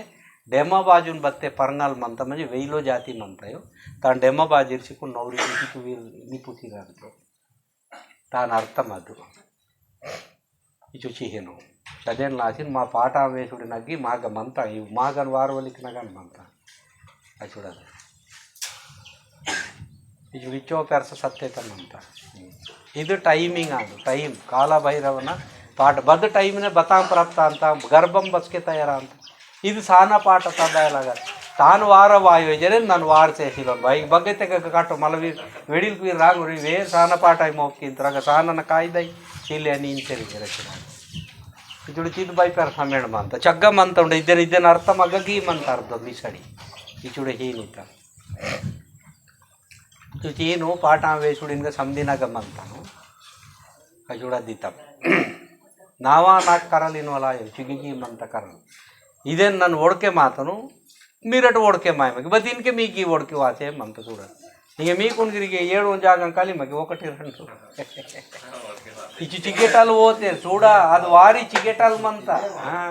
डेमा बाजून बत्ते परंगाल मंत म्हणजे वेइलो जाती मंतायो तान डेमा बाजिर्सिकु नौरी निपुती निपुती गांतो तान अर्थम अदु इचु चिहेनो अदे नाचिन मा पाठ वेसुडी नग्गी माग मंत इव मागन वारवलिक नगन मंत अचुडा ಇದು ವಿಚ್ಚೋ ಪೆರ್ಸ ಸತ್ಯತನಂತ ಇದು ಟೈಮಿಂಗ್ ಅದು ಟೈಮ್ ಕಾಲಭೈರವನ ಪಾಠ ಬದ್ ಟೈಮ್ನೇ ಬತಾಂ ಪ್ರಾಪ್ತ ಅಂತ ಗರ್ಭಂ ಬಸ್ಕೆ ತಯಾರ ಅಂತ ಇದು ಸಾನ ಪಾಠ ತದಾಯಲಾಗ ತಾನು ವಾರ ವಾಯು ಜರೆ ನಾನು ವಾರ చేసిలో బైక్ బగ్గతే కట్టు మలవి వెడిల్ పి రాగు వే సాన పాఠ మోకింతరగ సానన కాయిదై చిలే అని ఇంచెరి జరచన ಇದು ಚಿದ್ ಬೈ ಪೆರ್ ಸಮೇಣ ಮಂತ ಚಗ್ಗ ಮಂತ ಉಂಡ ಇದನ್ನ ಅರ್ಥ ಮಗ್ಗಿ ಮಂತ ಅರ್ಧ ಬಿಸಡಿ ಇಚುಡೆ ಹೀನಿತ चीनु पाठ वेसुड़ीन समदिना गमंतानु अजुड़ा दीतम नावा नाक करल इनवला चिगी मंत करल इदे नन ओड़के मातनु मीरट ओड़के माय मगे बत इनके मीकी ओड़के वाते मंत चूड़ हिंगे मी कुणगिरिगे 7 जागं काली मगे 1 2 इचु चिगेटाल ओते चूड़ा अद वारी चिगेटाल मंत हां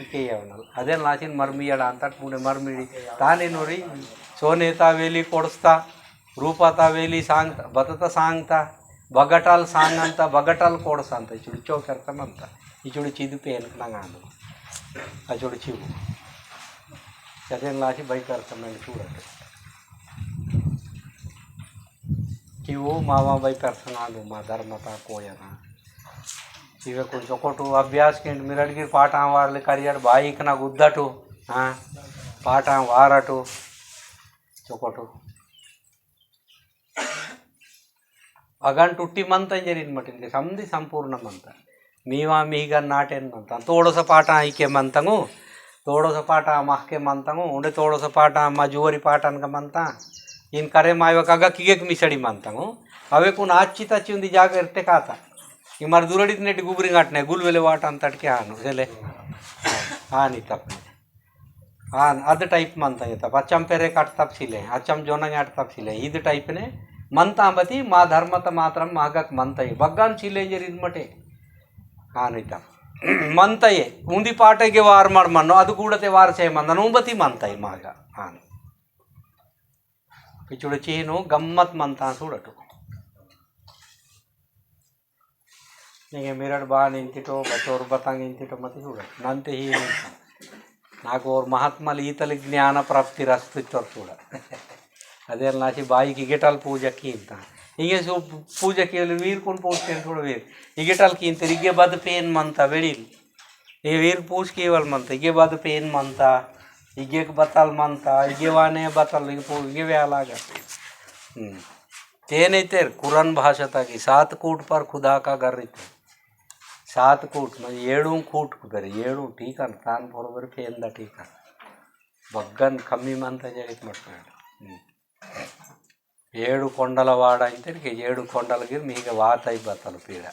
केयवनल अदे नाचिन मर्मियड अंत पुणे मर्मिडी ताने नोरी सोनेता वेली कोडस्ता ರೂಪತಾ ವೇಲಿ ಸಾಂಗ್ತ ಬತತ ಸಾಂಗ್ತ ಬಗಟಲ್ ಸಾಂಗ್ ಅಂತ ಬಗಟಲ್ ಕೋಡ್ಸ ಅಂತ ಚುಡಿ ಚೌಕರ್ತಮಂತ ಈ ಚುಡಿ ಚಿದು ಪೇನ್ ನಂಗಾನು ಆ ಚುಡಿ ಚಿವು ಚದೇನ್ ಲಾಸಿ ಬೈಕರ್ತಮೇಲೆ ಚೂಡತ್ತೆ ಚಿವು ಮಾವ ಬೈಕರ್ತನಾನು ಮಾ ಧರ್ಮತಾ ಕೋಯನ ಇವೆ ಕುಡಿ ಚೊಕೊಟು ಅಭ್ಯಾಸ ಕೆಂಡ್ ಮಿರಡ್ಗಿರ್ ಪಾಠ ವಾರ್ಲಿ ಕರಿಯಡ್ ಬಾಯಿಕನ ಗುದ್ದಟು ಹಾಂ ಪಾಠ ವಾರಟು ಚೊಕೊಟು अगन टुट्टी मंत जरीन मटिन समधी संपूर्ण मंत मीवा मीगन नाटेन मंत तोड़ोस पाठ आईके मंतंगु तोड़ोस पाठ महके मंतंगु उंडे तोड़ोस पाठ अम्मा जुवरी पाठन का मंत इन करे मायव कग किगे मिसड़ी मंतंगु अवे कुन आच्ची तच्ची उंदी जाग इरते काता ಈ ಮರ ದುರಡಿದ ನೆಟ್ಟಿ ಗುಬ್ರಿ ಗಾಟ್ನೆ ಗುಲ್ವೆಲೆ ವಾಟ ಅಂತ ಅಟ್ಕೆ ಹಾನು ಸೆಲೆ ಹಾನಿ ತಪ್ಪನೆ ಅದು ಟೈಪ್ ಮಂತ ಇರ್ತಪ್ಪ ಅಚ್ಚಂ ಪೆರೆ ಕಟ್ ತಪ್ಸಿಲೆ ಅಚ್ಚಂ ಜೋನಂಗೆ ಅಟ್ ತಪ್ಸಿಲೆ ಇದು ಟೈಪ್ನೇ ಮಂತಾಂಬತಿ మా ధర్మత మాత్రం మాగక్ మంతయ్య బగ్గాన్ చిల్లేంజర్ ఇది మటే ಆನೈತ ಮಂತಯ್ಯೆ ಉಂದಿ ಪಾಟೆಗೆ ವಾರ ಮಾಡ್ಮಣ್ಣು ಅದು ಕೂಡತೆ ವಾರ చేయమన్న ನೂಂಬತಿ ಮಂತಯ್ಯ మాగ ఆను పిచ్చుడు చీను గమ్మత్ మంతా చూడటు నీకు మీరడు బాగా నింతిటో బచ్చోరు బతంగా ఇంతిటో మతి చూడటు నంతే హీ నాకు ఓర్ మహాత్మలు ఈతలి జ్ఞాన ಪ್ರಾಪ್ತಿ ರಸ್ತಿತ್ತವ್ರು చూಡ ಅದೇ ನಾಚಿ ಬಾಯಿಗೆ ಗಿಟಲ್ ಪೂಜಕ್ಕೆ ಇಂತ ಹೀಗೆ ಪೂಜಕ್ಕೆ ವೀರ್ಕೊಂಡು ಪೂಜ್ತೇನೆ ಥೋಡ ವೀರ್ ಇಗಿಟಲ್ ಕಿಂತ ಇಗ್ಗೆ ಬದು ಪೇನ್ ಮಂತ ಬೆಳೀಲಿ ಈ ವೀರ್ ಪೂಜ್ ಕೇವಲ್ ಮಂತ ಇಗ್ಗೆ ಬದು ಪೇನ್ ಮಂತ ಇಗ್ಗೆ ಬತ್ತಲ್ ಮಂತ ಇಗ್ಗೆ ವಾನೆ ಬತ್ತಲ್ ಇಗ್ಗೆ ವ್ಯಾಲಾಗ ಏನೈತೆ ಕುರನ್ ಭಾಷತಾಗಿ 7 कूट पर खुदा का घर इथे 7 कूट म्हणजे 7 कूट बरे 7 ठीक आहे तान बरोबर फेंदा ठीक आहे बग्गन कमी ಮಂತ ಜರಿತ್ ಮಾಡ್ತಾರೆ 7 కొండల వాడ అంటే 7 కొండలకి మీకు వాత అయిపోతాను పీడ